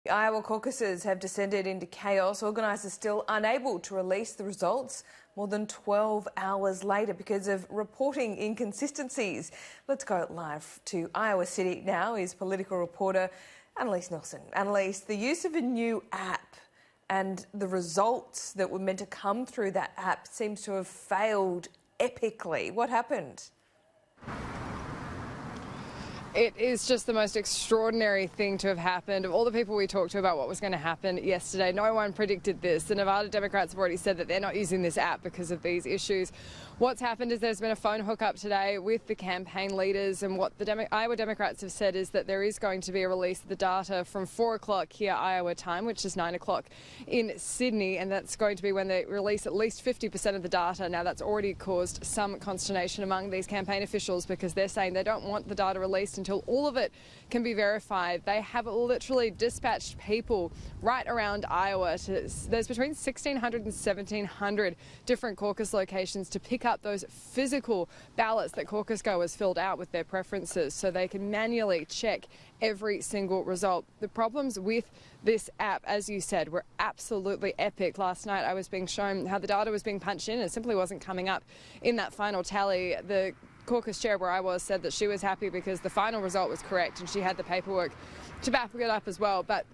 Iowa caucuses have descended into chaos. Organisers still unable to release the results more than 12 hours later because of reporting inconsistencies. Let's go live to Iowa City now is political reporter Annalise Nelson. Annalise, the use of a new app and the results that were meant to come through that app seems to have failed epically. What happened? It is just the most extraordinary thing to have happened. Of all the people we talked to about what was going to happen yesterday, no one predicted this. The Nevada Democrats have already said that they're not using this app because of these issues. What's happened is there's been a phone hookup today with the campaign leaders, and what the Iowa Democrats have said is that there is going to be a release of the data from 4 o'clock here Iowa time, which is 9 o'clock in Sydney, and that's going to be when they release at least 50% of the data. Now, that's already caused some consternation among these campaign officials because they're saying they don't want the data released until all of it can be verified. They have literally dispatched people right around Iowa. There's between 1,600 and 1,700 different caucus locations to pick up those physical ballots that caucus goers filled out with their preferences so they can manually check every single result. The problems with this app, as you said, were absolutely epic. Last night I was being shown how the data was being punched in and it simply wasn't coming up in that final tally. The caucus chair where I was said that she was happy because the final result was correct and she had the paperwork to back it up as well. But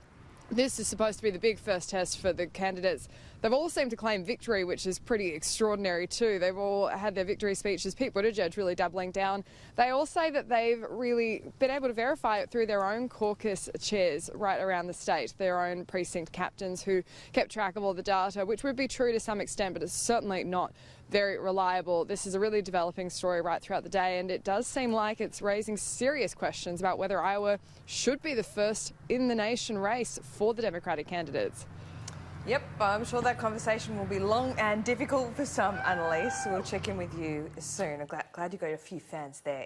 this is supposed to be the big first test for the candidates. They've all seemed to claim victory, which is pretty extraordinary too. They've all had their victory speeches. Pete Buttigieg really doubling down. They all say that they've really been able to verify it through their own caucus chairs right around the state, their own precinct captains who kept track of all the data, which would be true to some extent, but it's certainly not very reliable. This is a really developing story right throughout the day, and it does seem like it's raising serious questions about whether Iowa should be the first in the nation race for the Democratic candidates. Yep, I'm sure that conversation will be long and difficult for some, Annalise. We'll check in with you soon. I'm glad you got a few fans there.